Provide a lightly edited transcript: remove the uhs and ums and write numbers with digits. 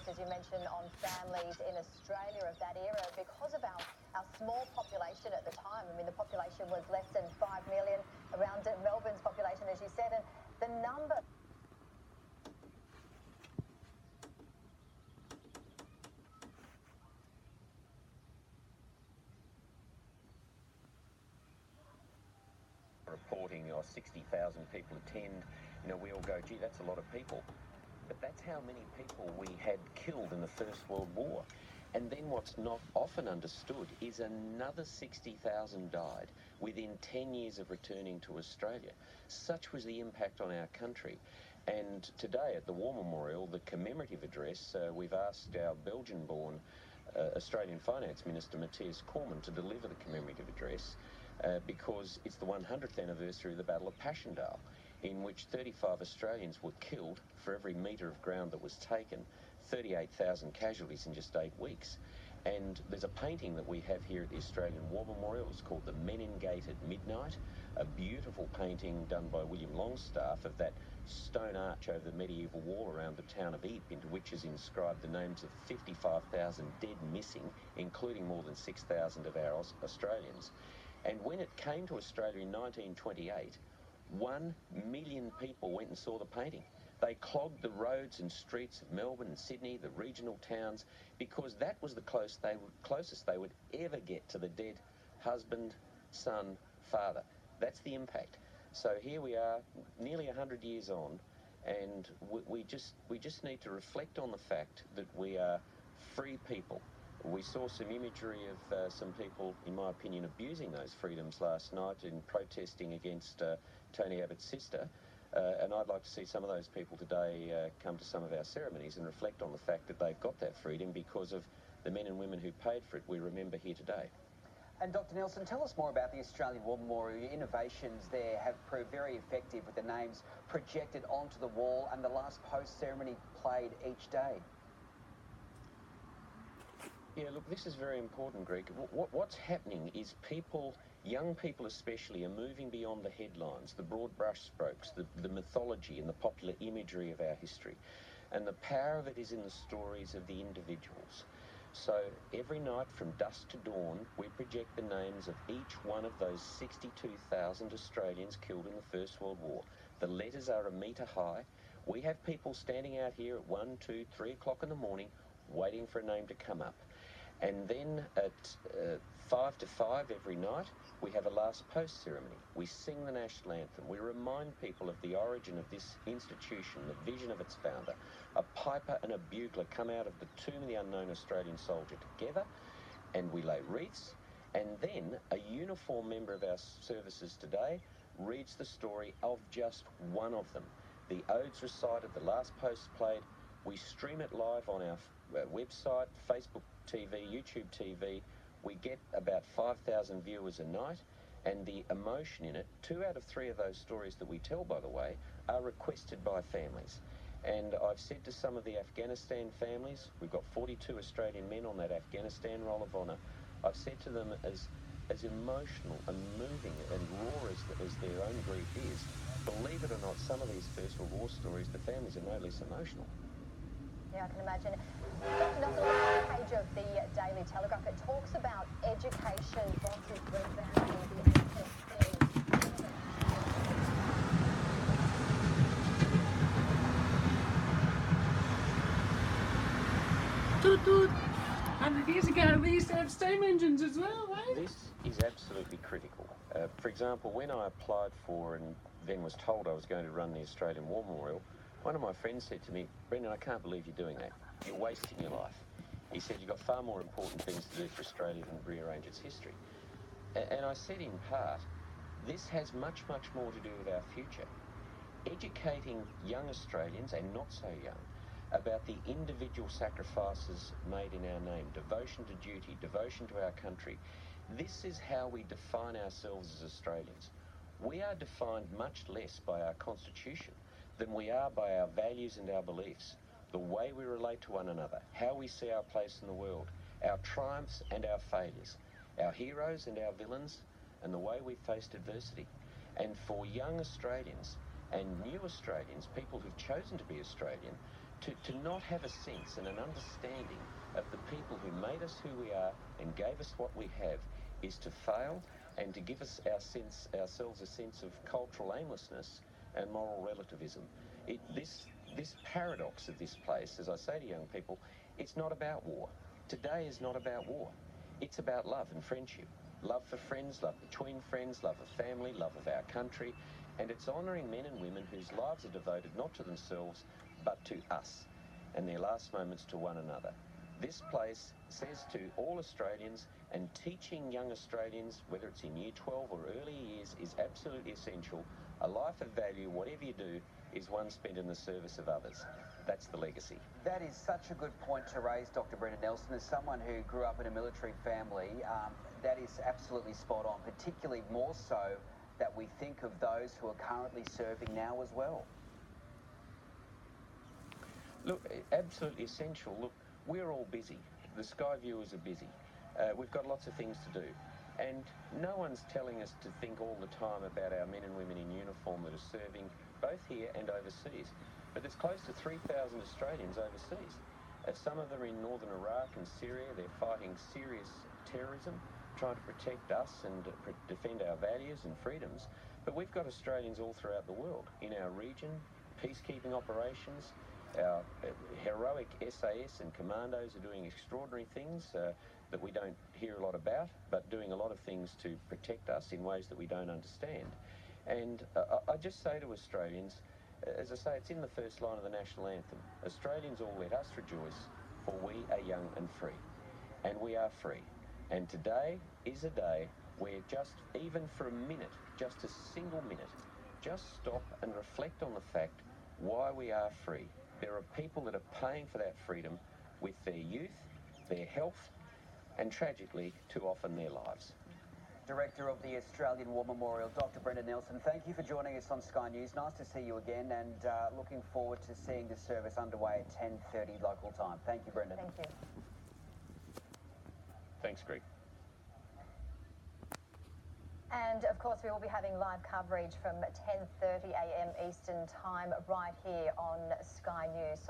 impact, as you mentioned, on families in Australia of that era because of our small population at the time. I mean, the population was less than 5 million, around Melbourne's population, as you said, and the number... Reporting, 60,000 people attend, we all go, gee, that's a lot of people. But that's how many people we had killed in the First World War. And then what's not often understood is another 60,000 died within 10 years of returning to Australia. Such was the impact on our country. And today at the War Memorial, the commemorative address, we've asked our Belgian-born Australian Finance Minister, Matthias Cormann, to deliver the commemorative address because it's the 100th anniversary of the Battle of Passchendaele, in which 35 Australians were killed for every metre of ground that was taken, 38,000 casualties in just 8 weeks. And there's a painting that we have here at the Australian War Memorial. It's called The Menin Gate at Midnight, a beautiful painting done by William Longstaff of that stone arch over the medieval wall around the town of Ypres, into which is inscribed the names of 55,000 dead missing, including more than 6,000 of our Australians. And when it came to Australia in 1928, 1 million people went and saw the painting. They clogged the roads and streets of Melbourne and Sydney, the regional towns, because that was the closest they would ever get to the dead husband, son, father. That's the impact. So here we are, nearly 100 years on, and we just need to reflect on the fact that we are free people. We saw some imagery of some people, in my opinion, abusing those freedoms last night in protesting against Tony Abbott's sister. And I'd like to see some of those people today come to some of our ceremonies and reflect on the fact that they've got that freedom because of the men and women who paid for it we remember here today. And Dr. Nelson, tell us more about the Australian War Memorial. Your innovations there have proved very effective with the names projected onto the wall and the last post ceremony played each day. Yeah, look, this is very important, Greg. What's happening is people, young people especially, are moving beyond the headlines, the broad brushstrokes, the mythology and the popular imagery of our history. And the power of it is in the stories of the individuals. So every night from dusk to dawn, we project the names of each one of those 62,000 Australians killed in the First World War. The letters are a metre high. We have people standing out here at 1, 2, 3 o'clock in the morning waiting for a name to come up. And then at 5 to 5 every night, we have a last post ceremony. We sing the national anthem. We remind people of the origin of this institution, the vision of its founder. A piper and a bugler come out of the tomb of the unknown Australian soldier together, and we lay wreaths. And then a uniformed member of our services today reads the story of just one of them. The odes recited, the last post played. We stream it live on our website, Facebook TV, YouTube TV. We get about 5,000 viewers a night, and the emotion in it, 2 out of 3 of those stories that we tell, by the way, are requested by families. And I've said to some of the Afghanistan families, we've got 42 Australian men on that Afghanistan roll of honour, I've said to them, as emotional and moving and raw as their own grief is, believe it or not, some of these First World War stories, the families are no less emotional. Yeah, I can imagine. Dr. Nelson, on the front page of the Daily Telegraph, it talks about education versus revamping the ANZAC. Toot toot! 100 years ago, we used to have steam engines as well, eh? This is absolutely critical. For example, when I applied for and then was told I was going to run the Australian War Memorial, one of my friends said to me, "Brendan, I can't believe you're doing that. You're wasting your life." He said, "You've got far more important things to do for Australia than rearrange its history." And I said, in part, this has much, much more to do with our future. Educating young Australians, and not so young, about the individual sacrifices made in our name, devotion to duty, devotion to our country. This is how we define ourselves as Australians. We are defined much less by our constitution than we are by our values and our beliefs, the way we relate to one another, how we see our place in the world, our triumphs and our failures, our heroes and our villains, and the way we faced adversity. And for young Australians and new Australians, people who've chosen to be Australian, to not have a sense and an understanding of the people who made us who we are and gave us what we have is to fail and to give us ourselves a sense of cultural aimlessness and moral relativism. This paradox of this place, as I say to young people, it's not about war. Today is not about war. It's about love and friendship. Love for friends, love between friends, love of family, love of our country, and it's honouring men and women whose lives are devoted not to themselves but to us and their last moments to one another. This place says to all Australians, and teaching young Australians, whether it's in year 12 or earlier years, is absolutely essential. A life of value, whatever you do, is one spent in the service of others. That's the legacy. That is such a good point to raise, Dr. Brendan Nelson. As someone who grew up in a military family, that is absolutely spot on, particularly more so that we think of those who are currently serving now as well. Look, absolutely essential. Look, we're all busy. The Sky viewers are busy. We've got lots of things to do. And no one's telling us to think all the time about our men and women in uniform that are serving both here and overseas. But there's close to 3,000 Australians overseas. Some of them are in northern Iraq and Syria. They're fighting serious terrorism, trying to protect us and defend our values and freedoms. But we've got Australians all throughout the world, in our region, peacekeeping operations. Our heroic SAS and commandos are doing extraordinary things that we don't hear a lot about, but doing a lot of things to protect us in ways that we don't understand. And I just say to Australians, as I say, it's in the first line of the national anthem. Australians all let us rejoice, for we are young and free. And we are free. And today is a day where just, even for a minute, just a single minute, just stop and reflect on the fact why we are free. There are people that are paying for that freedom with their youth, their health, and tragically, too often, their lives. Director of the Australian War Memorial, Dr. Brendan Nelson, thank you for joining us on Sky News. Nice to see you again, and looking forward to seeing the service underway at 10:30 local time. Thank you, Brendan. Thank you. Thanks, Greg. And of course, we will be having live coverage from 10:30 a.m. Eastern Time right here on Sky News.